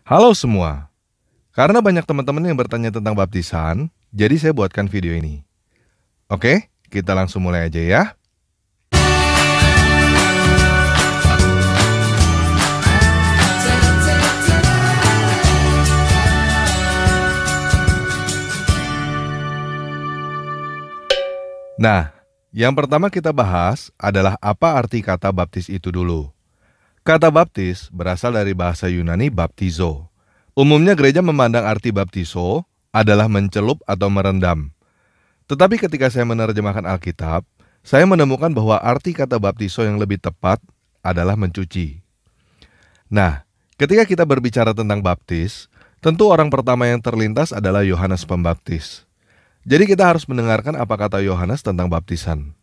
Halo semua, karena banyak teman-teman yang bertanya tentang baptisan, jadi saya buatkan video ini. Oke, kita langsung mulai aja ya. Nah, yang pertama kita bahas adalah apa arti kata baptis itu dulu. Kata baptis berasal dari bahasa Yunani baptizo. Umumnya gereja memandang arti baptizo adalah mencelup atau merendam. Tetapi ketika saya menerjemahkan Alkitab, saya menemukan bahwa arti kata baptizo yang lebih tepat adalah mencuci. Nah, ketika kita berbicara tentang baptis, tentu orang pertama yang terlintas adalah Yohanes Pembaptis. Jadi kita harus mendengarkan apa kata Yohanes tentang baptisan.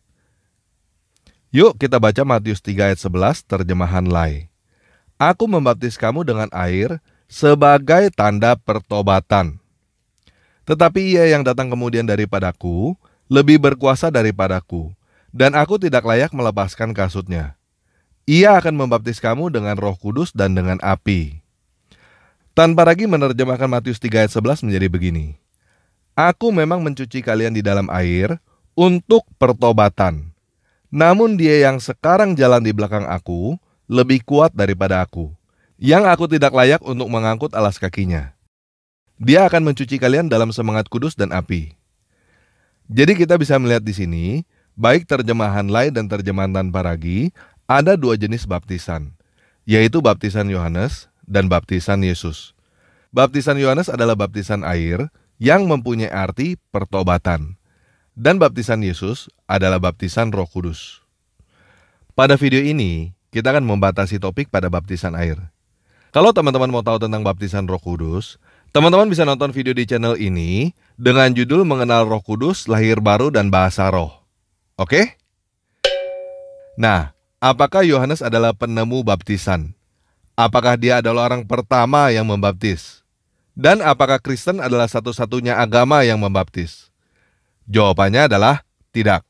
Yuk kita baca Matius 3 ayat 11 terjemahan Lai. Aku membaptis kamu dengan air sebagai tanda pertobatan. Tetapi ia yang datang kemudian daripadaku lebih berkuasa daripadaku, dan aku tidak layak melepaskan kasutnya. Ia akan membaptis kamu dengan Roh Kudus dan dengan api. Tanpa lagi menerjemahkan Matius 3 ayat 11 menjadi begini. Aku memang mencuci kalian di dalam air untuk pertobatan. Namun dia yang sekarang jalan di belakang aku lebih kuat daripada aku, yang aku tidak layak untuk mengangkut alas kakinya. Dia akan mencuci kalian dalam semangat kudus dan api. Jadi kita bisa melihat di sini, baik terjemahan Lai dan terjemahan tanpa ragi, ada dua jenis baptisan, yaitu baptisan Yohanes dan baptisan Yesus. Baptisan Yohanes adalah baptisan air yang mempunyai arti pertobatan. Dan baptisan Yesus adalah baptisan Roh Kudus. Pada video ini, kita akan membatasi topik pada baptisan air. Kalau teman-teman mau tahu tentang baptisan Roh Kudus, teman-teman bisa nonton video di channel ini dengan judul Mengenal Roh Kudus, Lahir Baru, dan Bahasa Roh. Oke? Nah, apakah Yohanes adalah penemu baptisan? Apakah dia adalah orang pertama yang membaptis? Dan apakah Kristen adalah satu-satunya agama yang membaptis? Jawabannya adalah tidak.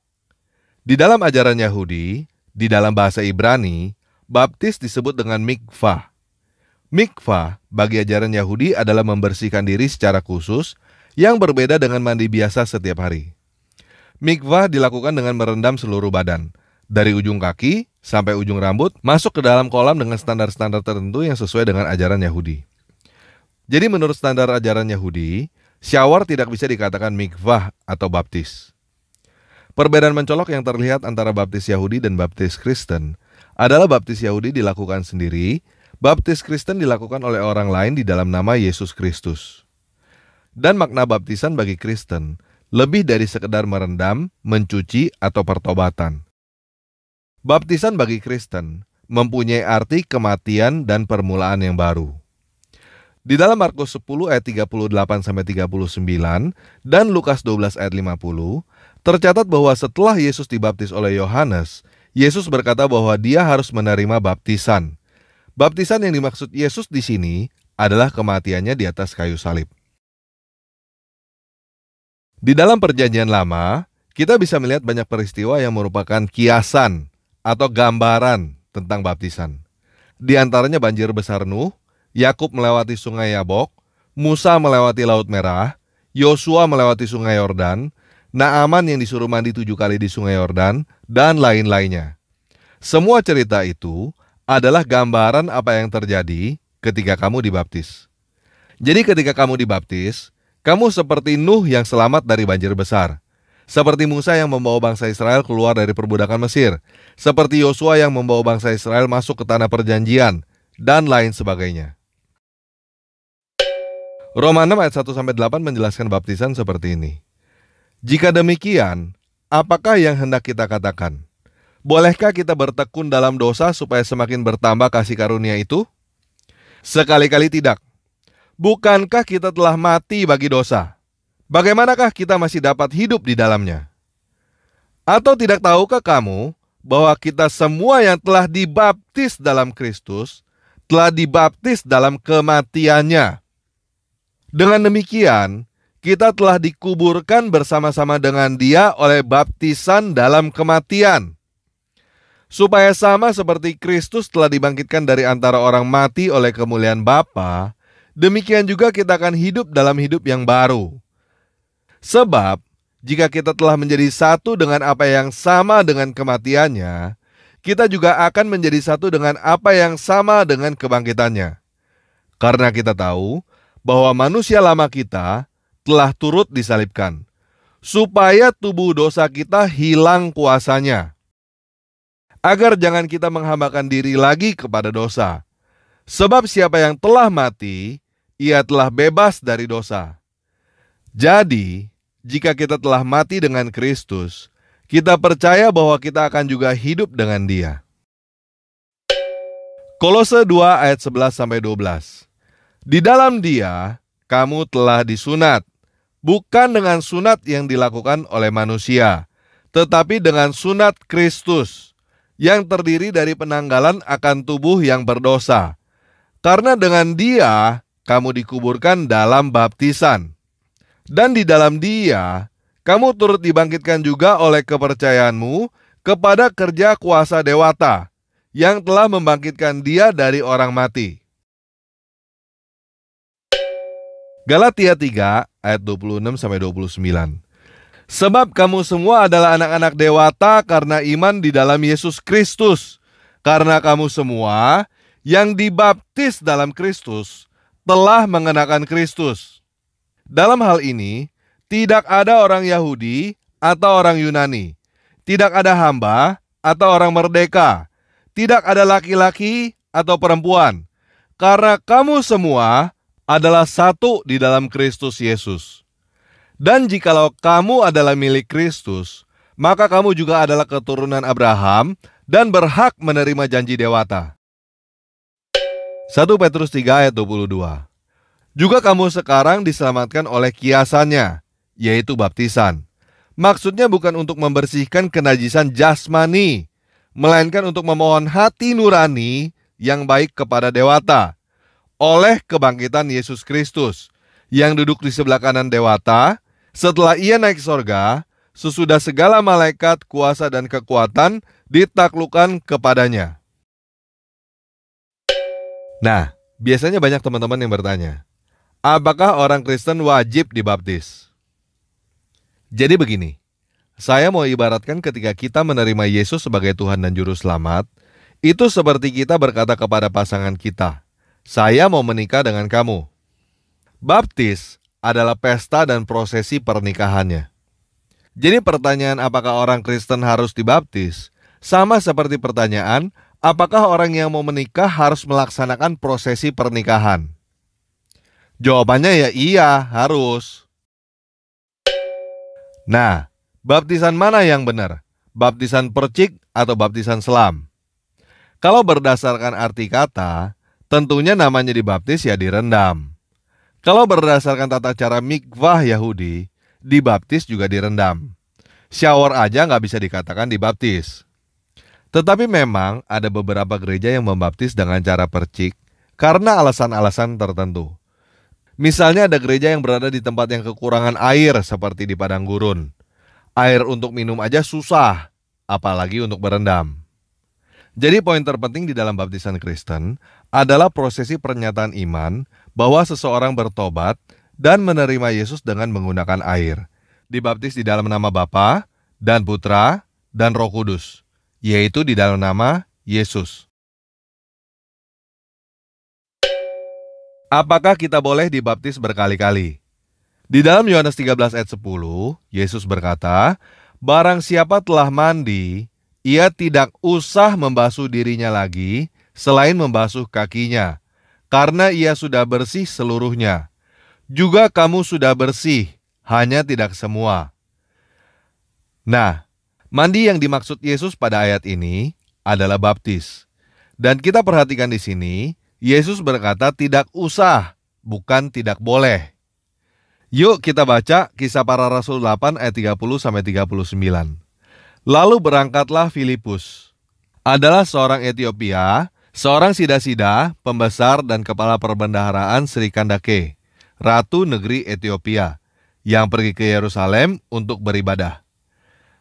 Di dalam ajaran Yahudi, di dalam bahasa Ibrani, baptis disebut dengan mikvah. Mikvah bagi ajaran Yahudi adalah membersihkan diri secara khusus yang berbeda dengan mandi biasa setiap hari. Mikvah dilakukan dengan merendam seluruh badan, dari ujung kaki sampai ujung rambut, masuk ke dalam kolam dengan standar-standar tertentu yang sesuai dengan ajaran Yahudi. Jadi menurut standar ajaran Yahudi, shower tidak bisa dikatakan mikvah atau baptis. Perbedaan mencolok yang terlihat antara baptis Yahudi dan baptis Kristen adalah baptis Yahudi dilakukan sendiri, baptis Kristen dilakukan oleh orang lain di dalam nama Yesus Kristus. Dan makna baptisan bagi Kristen lebih dari sekedar merendam, mencuci, atau pertobatan. Baptisan bagi Kristen mempunyai arti kematian dan permulaan yang baru. Di dalam Markus 10 ayat 38-39 dan Lukas 12 ayat 50, tercatat bahwa setelah Yesus dibaptis oleh Yohanes, Yesus berkata bahwa dia harus menerima baptisan. Baptisan yang dimaksud Yesus di sini adalah kematiannya di atas kayu salib. Di dalam Perjanjian Lama, kita bisa melihat banyak peristiwa yang merupakan kiasan atau gambaran tentang baptisan. Di antaranya banjir besar Nuh, Yakub melewati sungai Yabok, Musa melewati Laut Merah, Yosua melewati sungai Yordan, Naaman yang disuruh mandi 7 kali di sungai Yordan, dan lain-lainnya. Semua cerita itu adalah gambaran apa yang terjadi ketika kamu dibaptis. Jadi ketika kamu dibaptis, kamu seperti Nuh yang selamat dari banjir besar. Seperti Musa yang membawa bangsa Israel keluar dari perbudakan Mesir. Seperti Yosua yang membawa bangsa Israel masuk ke tanah perjanjian, dan lain sebagainya. Roma 6 ayat 1-8 menjelaskan baptisan seperti ini. Jika demikian, apakah yang hendak kita katakan? Bolehkah kita bertekun dalam dosa supaya semakin bertambah kasih karunia itu? Sekali-kali tidak. Bukankah kita telah mati bagi dosa? Bagaimanakah kita masih dapat hidup di dalamnya? Atau tidak tahukah kamu bahwa kita semua yang telah dibaptis dalam Kristus telah dibaptis dalam kematiannya? Dengan demikian, kita telah dikuburkan bersama-sama dengan Dia oleh baptisan dalam kematian. Supaya sama seperti Kristus telah dibangkitkan dari antara orang mati oleh kemuliaan Bapa, demikian juga kita akan hidup dalam hidup yang baru. Sebab, jika kita telah menjadi satu dengan apa yang sama dengan kematiannya, kita juga akan menjadi satu dengan apa yang sama dengan kebangkitannya. Karena kita tahu bahwa manusia lama kita telah turut disalibkan, supaya tubuh dosa kita hilang kuasanya, agar jangan kita menghambakan diri lagi kepada dosa. Sebab siapa yang telah mati, ia telah bebas dari dosa. Jadi, jika kita telah mati dengan Kristus, kita percaya bahwa kita akan juga hidup dengan Dia. Kolose 2 ayat 11-12. Di dalam Dia, kamu telah disunat, bukan dengan sunat yang dilakukan oleh manusia, tetapi dengan sunat Kristus, yang terdiri dari penanggalan akan tubuh yang berdosa. Karena dengan Dia, kamu dikuburkan dalam baptisan. Dan di dalam Dia, kamu turut dibangkitkan juga oleh kepercayaanmu kepada kerja kuasa dewata, yang telah membangkitkan Dia dari orang mati. Galatia 3 ayat 26-29. Sebab kamu semua adalah anak-anak dewata karena iman di dalam Yesus Kristus. Karena kamu semua yang dibaptis dalam Kristus telah mengenakan Kristus. Dalam hal ini, tidak ada orang Yahudi atau orang Yunani, tidak ada hamba atau orang merdeka, tidak ada laki-laki atau perempuan, karena kamu semua adalah satu di dalam Kristus Yesus. Dan jikalau kamu adalah milik Kristus, maka kamu juga adalah keturunan Abraham dan berhak menerima janji dewata. 1 Petrus 3 ayat 22. Juga kamu sekarang diselamatkan oleh kiasannya, yaitu baptisan. Maksudnya bukan untuk membersihkan kenajisan jasmani, melainkan untuk memohon hati nurani yang baik kepada dewata, oleh kebangkitan Yesus Kristus, yang duduk di sebelah kanan dewata, setelah Ia naik sorga, sesudah segala malaikat, kuasa dan kekuatan ditaklukkan kepadanya. Nah, biasanya banyak teman-teman yang bertanya, apakah orang Kristen wajib dibaptis? Jadi begini, saya mau ibaratkan ketika kita menerima Yesus sebagai Tuhan dan Juru Selamat, itu seperti kita berkata kepada pasangan kita, saya mau menikah dengan kamu. Baptis adalah pesta dan prosesi pernikahannya. Jadi pertanyaan apakah orang Kristen harus dibaptis, sama seperti pertanyaan apakah orang yang mau menikah harus melaksanakan prosesi pernikahan. Jawabannya ya iya, harus. Nah, baptisan mana yang benar? Baptisan percik atau baptisan selam? Kalau berdasarkan arti kata, tentunya namanya dibaptis ya direndam. Kalau berdasarkan tata cara mikvah Yahudi, dibaptis juga direndam. Shower aja nggak bisa dikatakan dibaptis. Tetapi memang ada beberapa gereja yang membaptis dengan cara percik karena alasan-alasan tertentu. Misalnya ada gereja yang berada di tempat yang kekurangan air seperti di padang gurun. Air untuk minum aja susah, apalagi untuk berendam. Jadi poin terpenting di dalam baptisan Kristen adalah prosesi pernyataan iman bahwa seseorang bertobat dan menerima Yesus dengan menggunakan air. Dibaptis di dalam nama Bapa dan Putra dan Roh Kudus, yaitu di dalam nama Yesus. Apakah kita boleh dibaptis berkali-kali? Di dalam Yohanes 13 ayat 10, Yesus berkata, barang siapa telah mandi, ia tidak usah membasuh dirinya lagi selain membasuh kakinya, karena ia sudah bersih seluruhnya. Juga kamu sudah bersih, hanya tidak semua. Nah, mandi yang dimaksud Yesus pada ayat ini adalah baptis. Dan kita perhatikan di sini, Yesus berkata tidak usah, bukan tidak boleh. Yuk kita baca Kisah Para Rasul 8 ayat 30-39. Lalu berangkatlah Filipus. Adalah seorang Etiopia, seorang sida-sida, pembesar dan kepala perbendaharaan Sri Kandake, ratu negeri Etiopia, yang pergi ke Yerusalem untuk beribadah.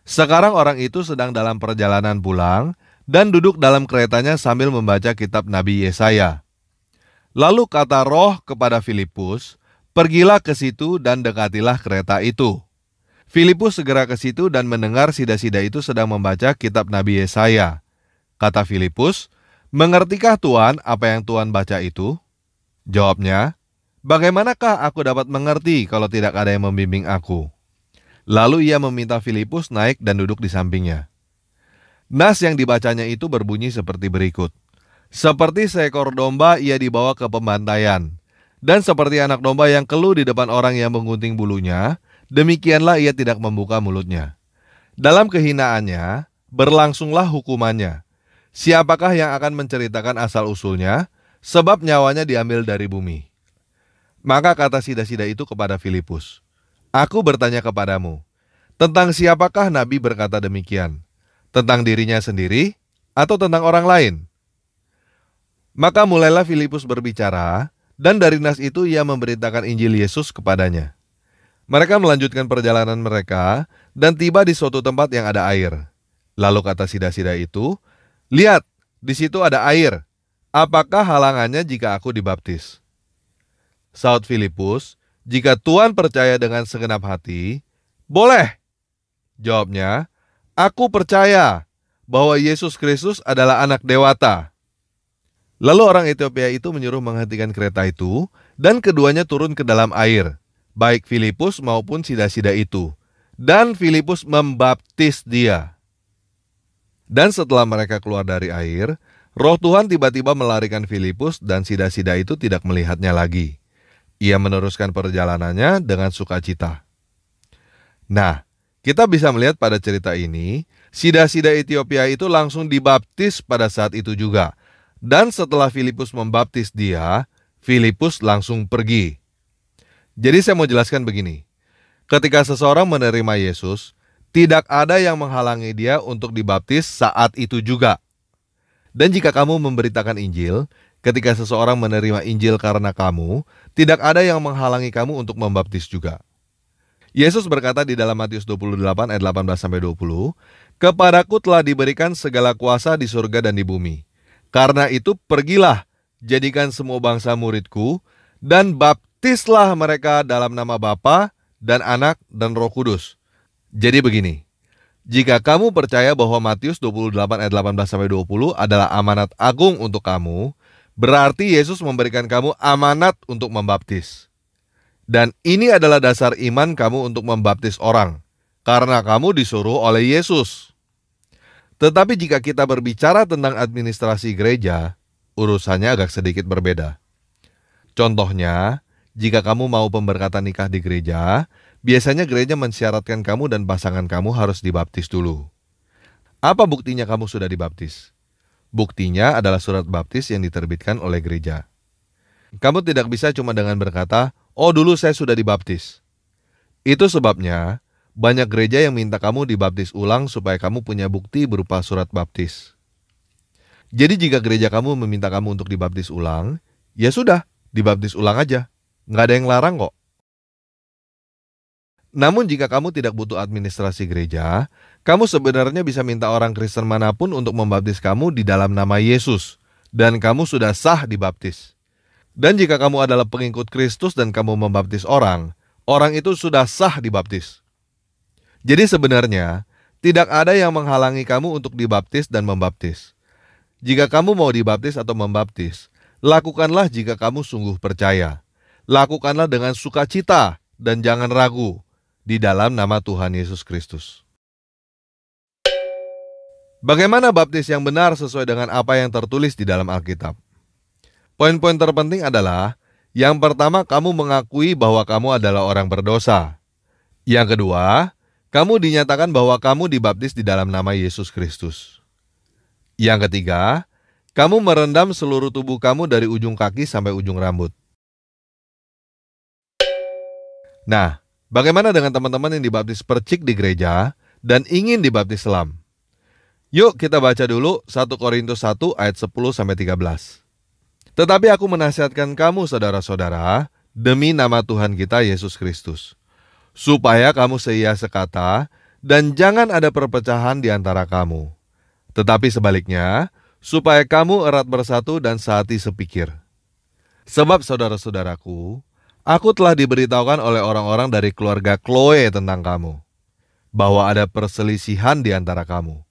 Sekarang orang itu sedang dalam perjalanan pulang dan duduk dalam keretanya sambil membaca kitab Nabi Yesaya. Lalu kata Roh kepada Filipus, "Pergilah ke situ dan dekatilah kereta itu." Filipus segera ke situ dan mendengar sida-sida itu sedang membaca kitab Nabi Yesaya. Kata Filipus, "Mengertikah Tuan apa yang Tuan baca itu?" Jawabnya, "Bagaimanakah aku dapat mengerti kalau tidak ada yang membimbing aku?" Lalu ia meminta Filipus naik dan duduk di sampingnya. Nas yang dibacanya itu berbunyi seperti berikut. Seperti seekor domba ia dibawa ke pembantaian, dan seperti anak domba yang keluh di depan orang yang menggunting bulunya, demikianlah ia tidak membuka mulutnya. Dalam kehinaannya, berlangsunglah hukumannya. Siapakah yang akan menceritakan asal-usulnya, sebab nyawanya diambil dari bumi? Maka kata sida-sida itu kepada Filipus, "Aku bertanya kepadamu, tentang siapakah Nabi berkata demikian? Tentang dirinya sendiri atau tentang orang lain?" Maka mulailah Filipus berbicara, dan dari nas itu ia memberitakan Injil Yesus kepadanya. Mereka melanjutkan perjalanan mereka dan tiba di suatu tempat yang ada air. Lalu kata sida-sida itu, "Lihat, di situ ada air. Apakah halangannya jika aku dibaptis?" Saud Filipus, "Jika Tuhan percaya dengan segenap hati, boleh." Jawabnya, "Aku percaya bahwa Yesus Kristus adalah anak dewata." Lalu orang Etiopia itu menyuruh menghentikan kereta itu, dan keduanya turun ke dalam air, baik Filipus maupun sida-sida itu. Dan Filipus membaptis dia. Dan setelah mereka keluar dari air, Roh Tuhan tiba-tiba melarikan Filipus dan sida-sida itu tidak melihatnya lagi. Ia meneruskan perjalanannya dengan sukacita. Nah, kita bisa melihat pada cerita ini, sida-sida Etiopia itu langsung dibaptis pada saat itu juga. Dan setelah Filipus membaptis dia, Filipus langsung pergi. Jadi saya mau jelaskan begini. Ketika seseorang menerima Yesus, tidak ada yang menghalangi dia untuk dibaptis saat itu juga. Dan jika kamu memberitakan Injil, ketika seseorang menerima Injil karena kamu, tidak ada yang menghalangi kamu untuk membaptis juga. Yesus berkata di dalam Matius 28 ayat 18-20, "Kepadaku telah diberikan segala kuasa di surga dan di bumi. Karena itu pergilah, jadikan semua bangsa muridku, dan baptislah mereka dalam nama Bapa dan Anak dan Roh Kudus." Jadi begini, jika kamu percaya bahwa Matius 28 ayat 18-20 adalah amanat agung untuk kamu, berarti Yesus memberikan kamu amanat untuk membaptis. Dan ini adalah dasar iman kamu untuk membaptis orang, karena kamu disuruh oleh Yesus. Tetapi jika kita berbicara tentang administrasi gereja, urusannya agak sedikit berbeda. Contohnya, jika kamu mau pemberkatan nikah di gereja, biasanya gereja mensyaratkan kamu dan pasangan kamu harus dibaptis dulu. Apa buktinya kamu sudah dibaptis? Buktinya adalah surat baptis yang diterbitkan oleh gereja. Kamu tidak bisa cuma dengan berkata, "Oh, dulu saya sudah dibaptis." Itu sebabnya banyak gereja yang minta kamu dibaptis ulang supaya kamu punya bukti berupa surat baptis. Jadi jika gereja kamu meminta kamu untuk dibaptis ulang, ya sudah, dibaptis ulang aja. Nggak ada yang larang kok. Namun jika kamu tidak butuh administrasi gereja, kamu sebenarnya bisa minta orang Kristen manapun untuk membaptis kamu di dalam nama Yesus, dan kamu sudah sah dibaptis. Dan jika kamu adalah pengikut Kristus dan kamu membaptis orang, orang itu sudah sah dibaptis. Jadi sebenarnya, tidak ada yang menghalangi kamu untuk dibaptis dan membaptis. Jika kamu mau dibaptis atau membaptis, lakukanlah jika kamu sungguh percaya. Lakukanlah dengan sukacita dan jangan ragu di dalam nama Tuhan Yesus Kristus. Bagaimana baptis yang benar sesuai dengan apa yang tertulis di dalam Alkitab? Poin-poin terpenting adalah, yang pertama, kamu mengakui bahwa kamu adalah orang berdosa. Yang kedua, kamu dinyatakan bahwa kamu dibaptis di dalam nama Yesus Kristus. Yang ketiga, kamu merendam seluruh tubuh kamu dari ujung kaki sampai ujung rambut. Nah, bagaimana dengan teman-teman yang dibaptis percik di gereja dan ingin dibaptis selam? Yuk kita baca dulu 1 Korintus 1 ayat 10-13. "Tetapi aku menasihatkan kamu saudara-saudara, demi nama Tuhan kita Yesus Kristus, supaya kamu seia sekata dan jangan ada perpecahan di antara kamu. Tetapi sebaliknya, supaya kamu erat bersatu dan sehati sepikir. Sebab saudara-saudaraku, aku telah diberitahukan oleh orang-orang dari keluarga Chloe tentang kamu, bahwa ada perselisihan di antara kamu.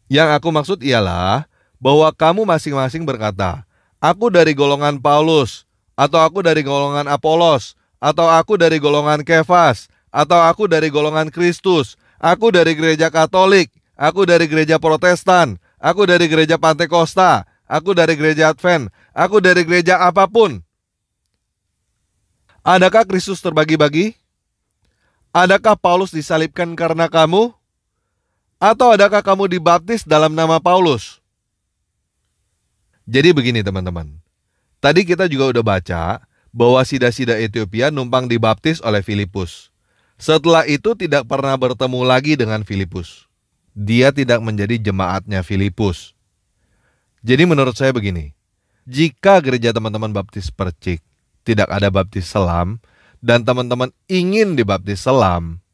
Yang aku maksud ialah bahwa kamu masing-masing berkata, aku dari golongan Paulus, atau aku dari golongan Apolos, atau aku dari golongan Kefas, atau aku dari golongan Kristus, aku dari gereja Katolik, aku dari gereja Protestan, aku dari gereja Pantekosta, aku dari gereja Advent, aku dari gereja apapun. Adakah Kristus terbagi-bagi? Adakah Paulus disalibkan karena kamu? Atau adakah kamu dibaptis dalam nama Paulus? Jadi begini teman-teman. Tadi kita juga udah baca bahwa sida-sida Ethiopia numpang dibaptis oleh Filipus. Setelah itu tidak pernah bertemu lagi dengan Filipus. Dia tidak menjadi jemaatnya Filipus. Jadi menurut saya begini. Jika gereja teman-teman baptis percik, tidak ada baptis selam, dan teman-teman ingin dibaptis selam,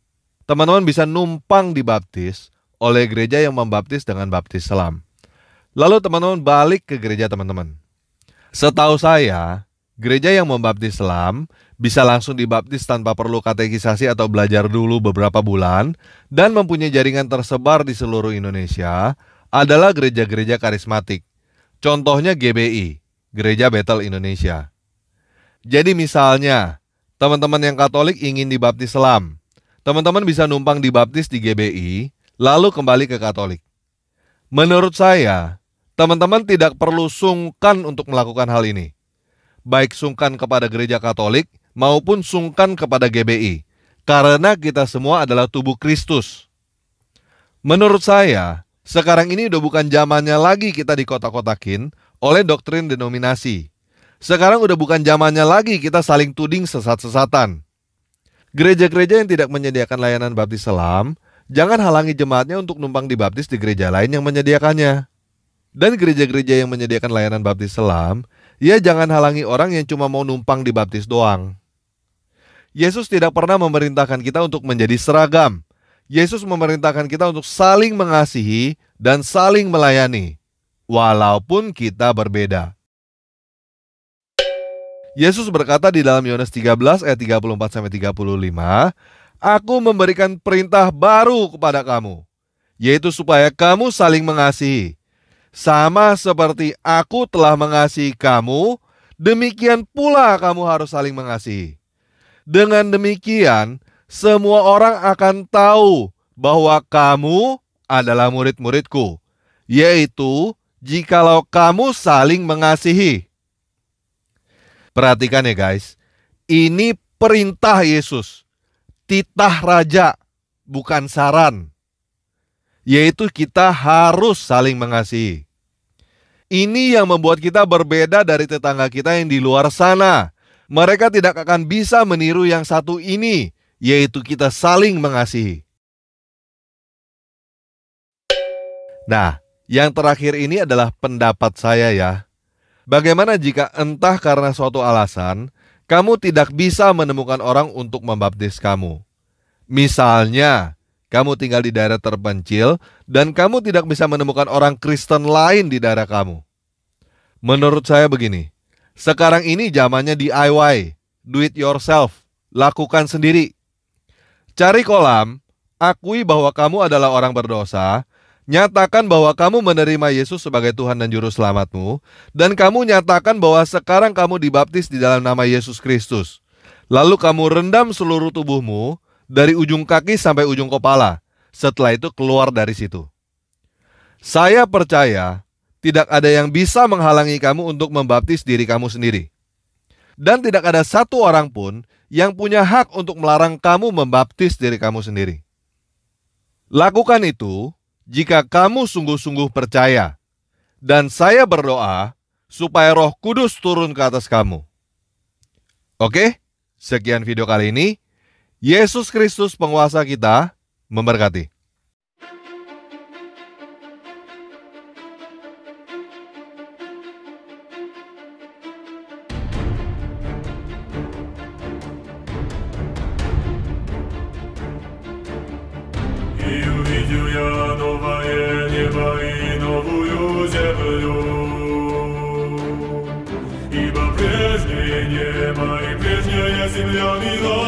teman-teman bisa numpang dibaptis oleh gereja yang membaptis dengan baptis selam. Lalu teman-teman balik ke gereja teman-teman. Setahu saya, gereja yang membaptis selam bisa langsung dibaptis tanpa perlu katekisasi atau belajar dulu beberapa bulan dan mempunyai jaringan tersebar di seluruh Indonesia adalah gereja-gereja karismatik. Contohnya GBI, Gereja Bethel Indonesia. Jadi misalnya, teman-teman yang Katolik ingin dibaptis selam, teman-teman bisa numpang dibaptis di GBI, lalu kembali ke Katolik. Menurut saya, teman-teman tidak perlu sungkan untuk melakukan hal ini. Baik sungkan kepada gereja Katolik maupun sungkan kepada GBI. Karena kita semua adalah tubuh Kristus. Menurut saya, sekarang ini udah bukan zamannya lagi kita dikotak-kotakin oleh doktrin denominasi. Sekarang udah bukan zamannya lagi kita saling tuding sesat-sesatan. Gereja-gereja yang tidak menyediakan layanan baptis selam, jangan halangi jemaatnya untuk numpang dibaptis di gereja lain yang menyediakannya. Dan gereja-gereja yang menyediakan layanan baptis selam, ya jangan halangi orang yang cuma mau numpang dibaptis doang. Yesus tidak pernah memerintahkan kita untuk menjadi seragam. Yesus memerintahkan kita untuk saling mengasihi dan saling melayani, walaupun kita berbeda. Yesus berkata di dalam Yohanes 13 ayat 34-35, Aku memberikan perintah baru kepada kamu, yaitu supaya kamu saling mengasihi. Sama seperti aku telah mengasihi kamu, demikian pula kamu harus saling mengasihi. Dengan demikian, semua orang akan tahu bahwa kamu adalah murid-muridku, yaitu jikalau kamu saling mengasihi. Perhatikan ya guys, ini perintah Yesus, titah raja, bukan saran. Yaitu kita harus saling mengasihi. Ini yang membuat kita berbeda dari tetangga kita yang di luar sana. Mereka tidak akan bisa meniru yang satu ini, yaitu kita saling mengasihi. Nah, yang terakhir ini adalah pendapat saya ya. Bagaimana jika entah karena suatu alasan, kamu tidak bisa menemukan orang untuk membaptis kamu? Misalnya, kamu tinggal di daerah terpencil dan kamu tidak bisa menemukan orang Kristen lain di daerah kamu. Menurut saya begini, sekarang ini zamannya DIY, do it yourself, lakukan sendiri. Cari kolam, akui bahwa kamu adalah orang berdosa, nyatakan bahwa kamu menerima Yesus sebagai Tuhan dan Juru Selamatmu, dan kamu nyatakan bahwa sekarang kamu dibaptis di dalam nama Yesus Kristus. Lalu kamu rendam seluruh tubuhmu, dari ujung kaki sampai ujung kepala. Setelah itu keluar dari situ. Saya percaya tidak ada yang bisa menghalangi kamu untuk membaptis diri kamu sendiri. Dan tidak ada satu orang pun yang punya hak untuk melarang kamu membaptis diri kamu sendiri. Lakukan itu jika kamu sungguh-sungguh percaya. Dan saya berdoa supaya Roh Kudus turun ke atas kamu. Oke, sekian video kali ini. Yesus Kristus penguasa kita memberkati. Iba небо и прежняя земля мила.